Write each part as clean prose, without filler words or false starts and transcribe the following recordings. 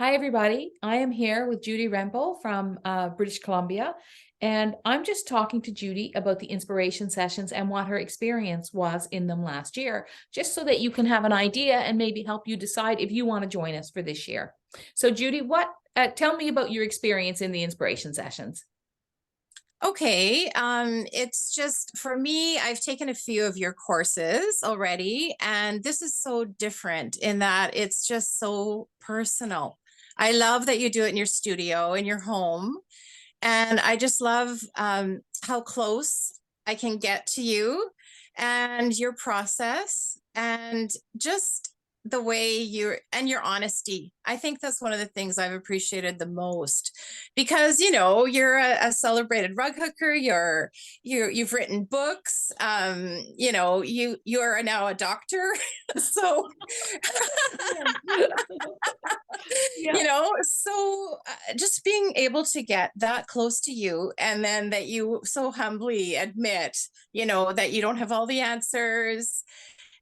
Hi, everybody. I am here with Judy Rempel from British Columbia, and I'm just talking to Judy about the inspiration sessions and what her experience was in them last year, just so that you can have an idea and maybe help you decide if you want to join us for this year. So, Judy, tell me about your experience in the inspiration sessions. Okay, it's just for me, I've taken a few of your courses already, and this is so different in that it's just so personal. I love that you do it in your studio, in your home, and I just love how close I can get to you and your process and just the way your honesty. I think that's one of the things I've appreciated the most because you're a celebrated rug hooker. You've written books. You're now a doctor. So Yeah. just being able to get that close to you, and then that you so humbly admit that you don't have all the answers,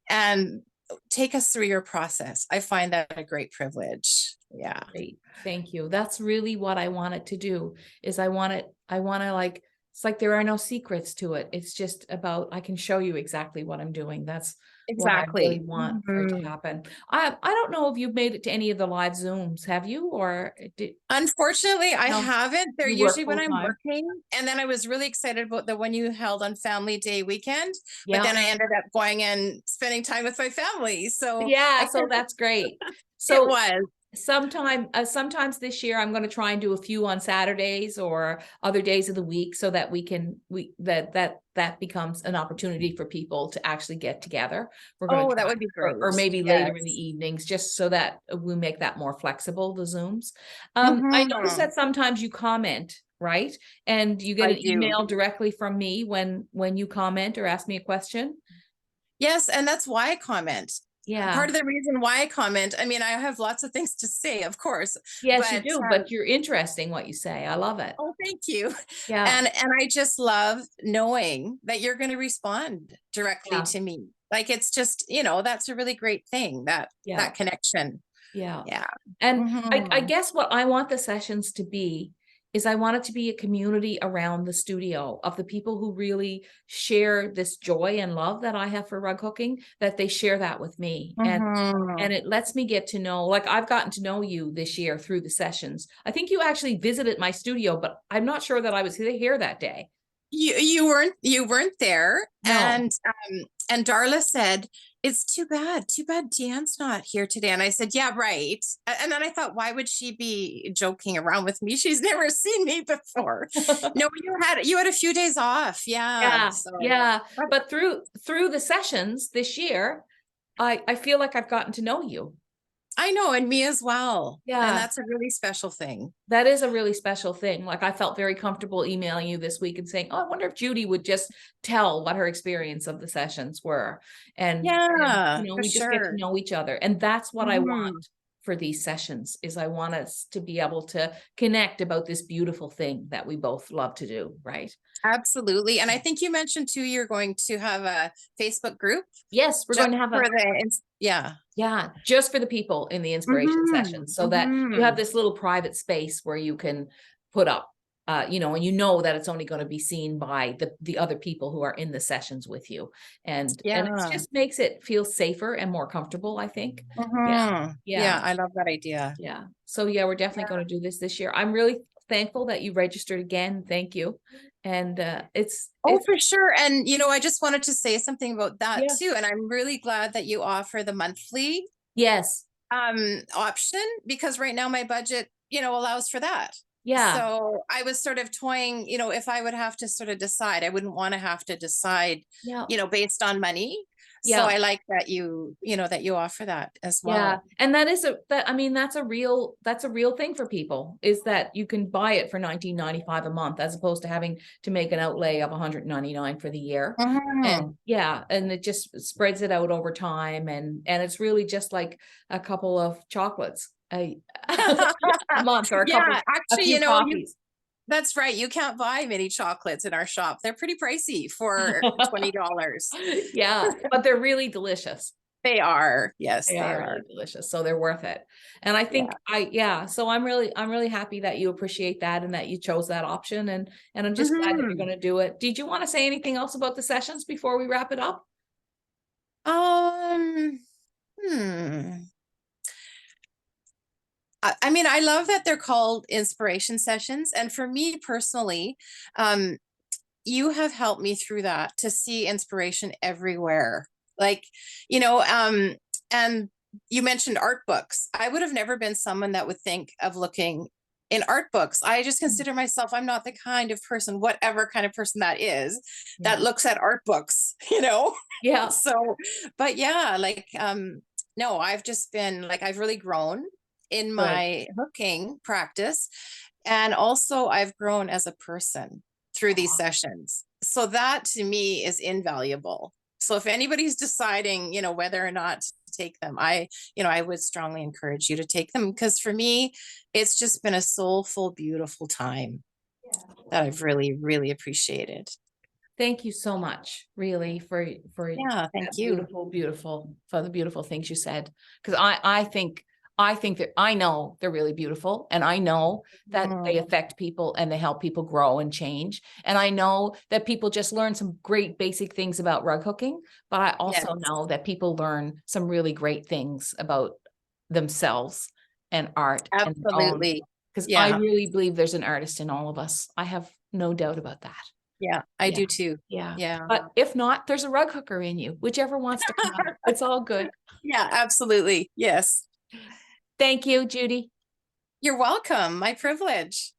and take us through your process. I find that a great privilege. Yeah. Great. Thank you. That's really what I wanted to do is I want to like, it's like there are no secrets to it. It's just about, I can show you exactly what I'm doing. That's what I really Exactly. want for it to Mhm. happen. I don't know if you've made it to any of the live Zooms, have you? Or did, Unfortunately, I no, haven't. They're you work usually when full I'm time? working. And then I was really excited about the one you held on Family Day weekend, but Yeah. then I ended up going and spending time with my family. So Yeah. I So can't, that's great. it So was. sometimes this year I'm going to try and do a few on Saturdays or other days of the week so that that becomes an opportunity for people to actually get together. We're going to Oh, that try, would be or great. maybe later in the Yes. evenings, just so that we make that more flexible, the Zooms. I noticed Hmm. that sometimes you comment, right? And you get I an do. email directly from me when you comment or ask me a question. Yes, and that's why I comment. Yeah. Part of the reason why I comment, I mean, I have lots of things to say, of course, Yes, you but do, but you're interesting what you say. I love it. oh, thank you. Yeah. And I just love knowing that you're going to respond directly Yeah. to me. Like it's just, that's a really great thing, Yeah. that connection. Yeah. Yeah. And I Hmm. guess what I want the sessions to be is I want it to be a community around the studio of the people who really share this joy and love that I have for rug hooking, that they share that with me. And Hmm. it lets me get to know, like I've gotten to know you this year through the sessions. I think you actually visited my studio, but I'm not sure that I was here that day. You weren't there, No. and Darla said, "It's too bad Deanne's not here today." And I said, "Yeah, right." And then I thought, why would she be joking around with me? She's never seen me before. No, you had a few days off. Yeah. Yeah, So yeah. But through the sessions this year, I feel like I've gotten to know you. I know, and me as well. And Yeah, that's a really special thing. that is a really special thing. Like I felt very comfortable emailing you this week and saying, "Oh, I wonder if Judy would just tell what her experience of the sessions were." And Yeah, for we just get to sure. know each other. And that's what I want Mhm. for these sessions is I want us to be able to connect about this beautiful thing that we both love to do, right? Absolutely. And I think you mentioned too, you're going to have a Facebook group Yes, we're just going to have for a yeah. Yeah, just for the people in the inspiration Mhm. session so that you have Mhm. this little private space where you can put up, and that it's only going to be seen by the other people who are in the sessions with you. And it Yeah. just makes it feel safer and more comfortable, I think. Yeah. Mhm. Yeah. Yeah, I love that idea. Yeah. So yeah, we're definitely going to do this year. I'm really thankful that you registered again. Thank you. And Oh, it's for sure. And I just wanted to say something about that yeah. too. And I'm really glad that you offer the monthly Yes. option, because right now my budget, allows for that. Yeah. So I was sort of toying, if I would have to sort of decide, I wouldn't want to have to decide, Yeah. based on money. So Yeah. I like that you offer that as Yeah, well. and I mean, that's a real thing for people, is that you can buy it for 19.95 a month as opposed to having to make an outlay of 199 for the year. Mhm. And yeah, and it just spreads it out over time, and it's really just like a couple of chocolates a month, or Yeah, a actually, few you coffees. that's right. You can't buy mini chocolates in our shop. They're pretty pricey for $20. Yeah, but they're really delicious. They are. Yes, They they are are. really delicious, so they're worth it. And I Yeah. think so I'm really happy that you appreciate that and that you chose that option, and I'm just glad that you're Mhm. gonna do it. Did you want to say anything else about the sessions before we wrap it up? Um, hmm. I mean, I love that they're called inspiration sessions. And for me personally, um, you have helped me through that to see inspiration everywhere. Like, you know, and you mentioned art books. I would have never been someone that would think of looking in art books. I just consider myself, I'm not the kind of person, whatever kind of person that is, that Yeah. looks at art books, you know? Yeah. So, but yeah, like, no, I've just been like, I've really grown in Good. my hooking practice. And also, I've grown as a person through these Aw. sessions. So that to me is invaluable. So if anybody's deciding, you know, whether or not to take them, I would strongly encourage you to take them because for me, it's just been a soulful, beautiful time that I've really, really appreciated. Thank you so much, really, for Yeah, thank that you. beautiful for the beautiful things you said. Because I think that I know they're really beautiful, and I know that they Mm, affect people and they help people grow and change. And I know that people just learn some great basic things about rug hooking, but I yes, also know that people learn some really great things about themselves and art and their own. absolutely. Because I Yeah, really believe there's an artist in all of us. I have no doubt about that. yeah, I Yeah. do too. Yeah. Yeah. But if not, there's a rug hooker in you, whichever wants to come out. It's all good. Yeah, absolutely. Yes. Thank you, Judy. You're welcome. My privilege.